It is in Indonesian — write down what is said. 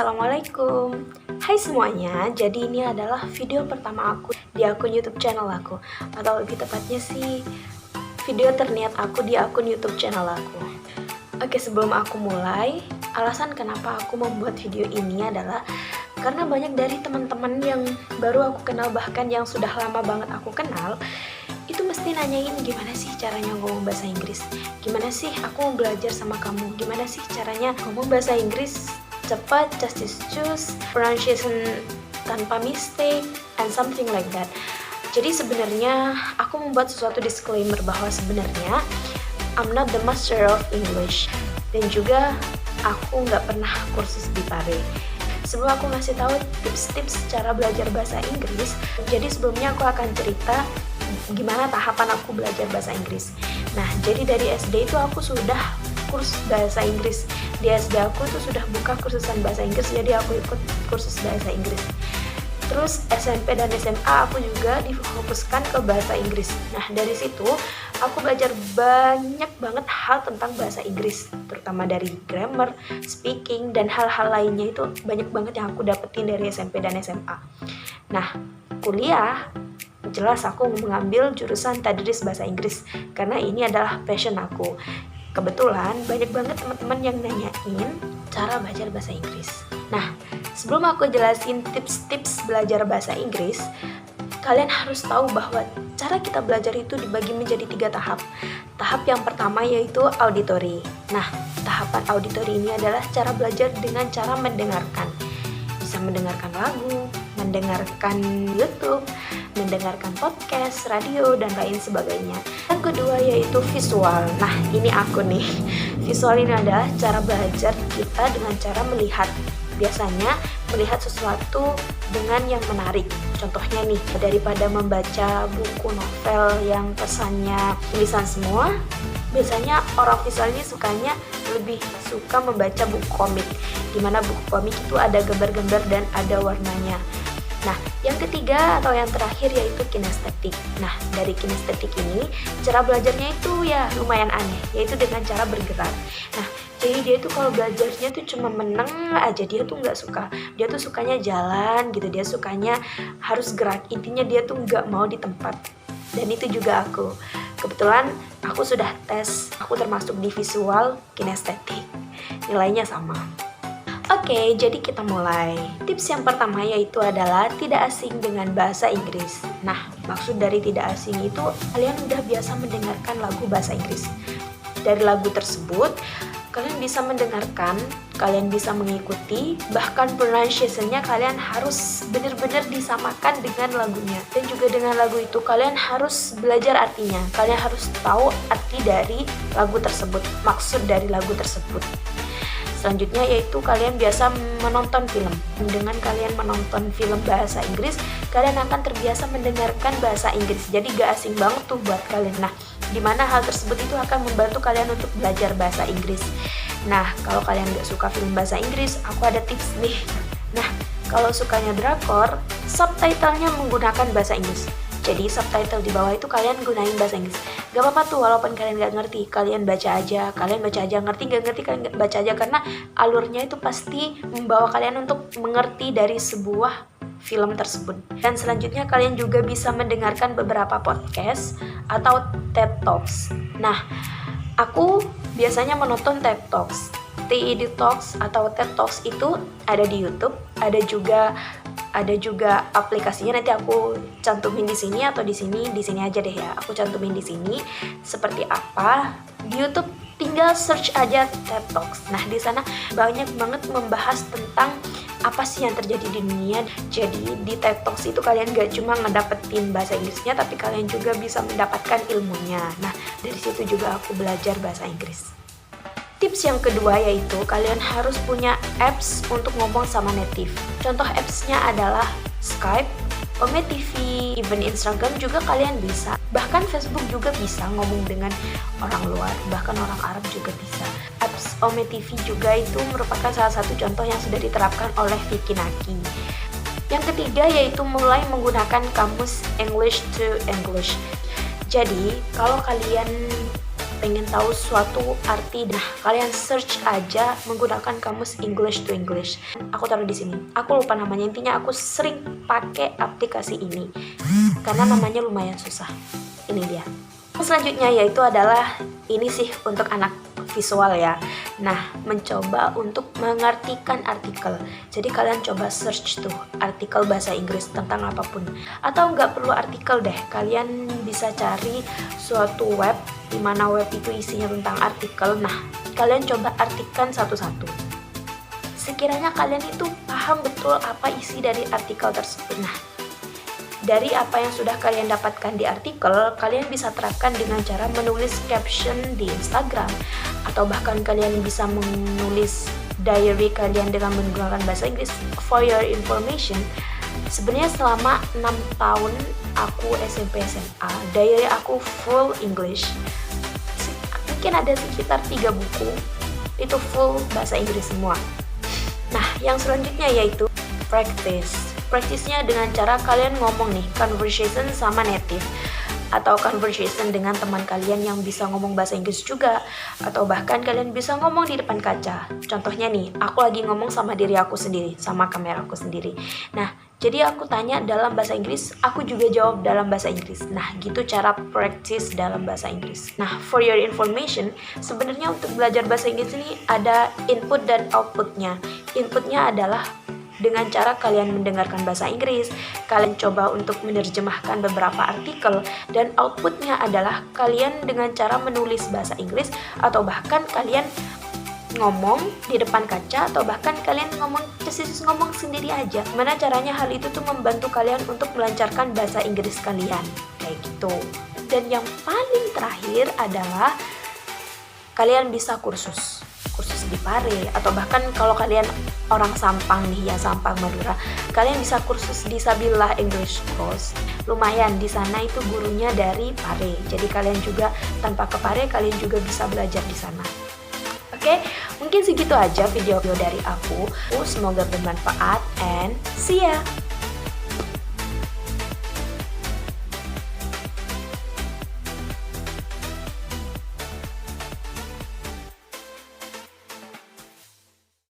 Assalamualaikum. Hai semuanya, jadi ini adalah video pertama aku di akun YouTube channel aku, atau lebih tepatnya sih video terniat aku di akun YouTube channel aku. Oke, sebelum aku mulai, alasan kenapa aku membuat video ini adalah karena banyak dari teman-teman yang baru aku kenal, bahkan yang sudah lama banget aku kenal, itu mesti nanyain gimana sih caranya ngomong bahasa Inggris, gimana sih aku mau belajar sama kamu, gimana sih caranya ngomong bahasa Inggris cepat, just pronunciation tanpa mistake, and something like that. Jadi sebenarnya aku membuat sesuatu disclaimer bahwa sebenarnya I'm not the master of English, dan juga aku nggak pernah kursus di Pare. Sebelum aku ngasih tahu tips-tips cara belajar bahasa Inggris, jadi sebelumnya aku akan cerita gimana tahapan aku belajar bahasa Inggris. Nah, jadi dari SD itu aku sudah kursus bahasa Inggris. Di SD aku itu sudah buka kursusan bahasa Inggris, jadi aku ikut kursus bahasa Inggris. Terus SMP dan SMA aku juga difokuskan ke bahasa Inggris. Nah, dari situ aku belajar banyak banget hal tentang bahasa Inggris, terutama dari grammar, speaking, dan hal-hal lainnya. Itu banyak banget yang aku dapetin dari SMP dan SMA. Nah, kuliah jelas aku mengambil jurusan tadris bahasa Inggris karena ini adalah passion aku. Kebetulan banyak banget teman-teman yang nanyain cara belajar bahasa Inggris. Nah, sebelum aku jelasin tips-tips belajar bahasa Inggris, kalian harus tahu bahwa cara kita belajar itu dibagi menjadi 3 tahap. Tahap yang pertama yaitu auditory. Nah, tahapan auditory ini adalah cara belajar dengan cara mendengarkan. Bisa mendengarkan lagu, mendengarkan YouTube, mendengarkan podcast, radio, dan lain sebagainya. Yang kedua yaitu visual. Nah, ini aku nih. Visual ini adalah cara belajar kita dengan cara melihat. Biasanya melihat sesuatu dengan yang menarik. Contohnya nih, daripada membaca buku novel yang pesannya tulisan semua, biasanya orang visual ini sukanya lebih suka membaca buku komik, dimana buku komik itu ada gambar-gambar dan ada warnanya. Nah, yang ketiga atau yang terakhir yaitu kinestetik. Nah, dari kinestetik ini, cara belajarnya itu ya lumayan aneh, yaitu dengan cara bergerak. Nah, jadi dia tuh kalau belajarnya tuh cuma meneng aja, dia tuh nggak suka. Dia tuh sukanya jalan gitu, dia sukanya harus gerak. Intinya dia tuh nggak mau di tempat. Dan itu juga aku. Kebetulan aku sudah tes, aku termasuk di visual kinestetik. Nilainya sama. Oke, jadi kita mulai. Tips yang pertama yaitu adalah tidak asing dengan bahasa Inggris. Nah, maksud dari tidak asing itu kalian udah biasa mendengarkan lagu bahasa Inggris. Dari lagu tersebut, kalian bisa mendengarkan, kalian bisa mengikuti, bahkan pronunciation-nya kalian harus benar-benar disamakan dengan lagunya. Dan juga dengan lagu itu kalian harus belajar artinya. Kalian harus tahu arti dari lagu tersebut, maksud dari lagu tersebut. Selanjutnya yaitu kalian biasa menonton film. Dengan kalian menonton film bahasa Inggris, kalian akan terbiasa mendengarkan bahasa Inggris. Jadi gak asing banget tuh buat kalian. Nah, dimana hal tersebut itu akan membantu kalian untuk belajar bahasa Inggris. Nah, kalau kalian gak suka film bahasa Inggris, aku ada tips nih. Nah, kalau sukanya drakor, subtitlenya menggunakan bahasa Inggris. Jadi subtitle di bawah itu kalian gunain bahasa Inggris. Gak apa-apa tuh walaupun kalian gak ngerti, kalian baca aja, ngerti gak ngerti kalian gak baca aja, karena alurnya itu pasti membawa kalian untuk mengerti dari sebuah film tersebut. Dan selanjutnya kalian juga bisa mendengarkan beberapa podcast atau TED Talks. Nah, aku biasanya menonton TED Talks. TED Talks atau TED Talks itu ada di YouTube, ada juga aplikasinya, nanti aku cantumin di sini atau di sini aja deh ya. Aku cantumin di sini seperti apa. Di YouTube tinggal search aja TED Talks. Nah, di sana banyak banget membahas tentang apa sih yang terjadi di dunia. Jadi di TED Talks itu kalian gak cuma ngedapetin bahasa Inggrisnya, tapi kalian juga bisa mendapatkan ilmunya. Nah, dari situ juga aku belajar bahasa Inggris. Tips yang kedua yaitu kalian harus punya apps untuk ngomong sama native. Contoh appsnya adalah Skype, Ome TV, even Instagram juga kalian bisa. Bahkan Facebook juga bisa ngomong dengan orang luar, bahkan orang Arab juga bisa. Apps Ome TV juga itu merupakan salah satu contoh yang sudah diterapkan oleh Vicky Naki. Yang ketiga yaitu mulai menggunakan kamus English to English. Jadi kalau kalian pengen tahu suatu arti, nah kalian search aja menggunakan kamus English to English. Aku taruh di sini. Aku lupa namanya, intinya aku sering pakai aplikasi ini karena namanya lumayan susah. Ini dia. Selanjutnya yaitu adalah ini sih untuk anak visual ya. Nah, mencoba untuk mengartikan artikel. Jadi kalian coba search tuh artikel bahasa Inggris tentang apapun. Atau nggak perlu artikel deh, kalian bisa cari suatu web di mana web itu isinya tentang artikel. Nah, kalian coba artikan satu-satu. Sekiranya kalian itu paham betul apa isi dari artikel tersebut. Nah, dari apa yang sudah kalian dapatkan di artikel, kalian bisa terapkan dengan cara menulis caption di Instagram, atau bahkan kalian bisa menulis diary kalian dengan menggunakan bahasa Inggris. For your information, sebenarnya selama 6 tahun aku SMP SMA, diary aku full English. Mungkin ada sekitar 3 buku, itu full bahasa Inggris semua. Nah, yang selanjutnya yaitu practice. Practice-nya dengan cara kalian ngomong nih, conversation sama native, atau conversation dengan teman kalian yang bisa ngomong bahasa Inggris juga, atau bahkan kalian bisa ngomong di depan kaca. Contohnya nih, aku lagi ngomong sama diri aku sendiri, sama kamera aku sendiri. Nah, jadi aku tanya dalam bahasa Inggris, aku juga jawab dalam bahasa Inggris. Nah, gitu cara practice dalam bahasa Inggris. Nah, for your information, sebenarnya untuk belajar bahasa Inggris ini ada input dan outputnya. Inputnya adalah dengan cara kalian mendengarkan bahasa Inggris, kalian coba untuk menerjemahkan beberapa artikel, dan outputnya adalah kalian dengan cara menulis bahasa Inggris, atau bahkan kalian ngomong di depan kaca, atau bahkan kalian ngomong sendiri aja. Gimana caranya hal itu tuh membantu kalian untuk melancarkan bahasa Inggris kalian, kayak gitu. Dan yang paling terakhir adalah kalian bisa kursus di Pare, atau bahkan kalau kalian orang Sampang nih ya, Sampang Madura, kalian bisa kursus di Sabilah English Course. Lumayan, di sana itu gurunya dari Pare, jadi kalian juga tanpa ke Pare kalian juga bisa belajar di sana. Oke, mungkin segitu aja video dari aku. Semoga bermanfaat and see ya.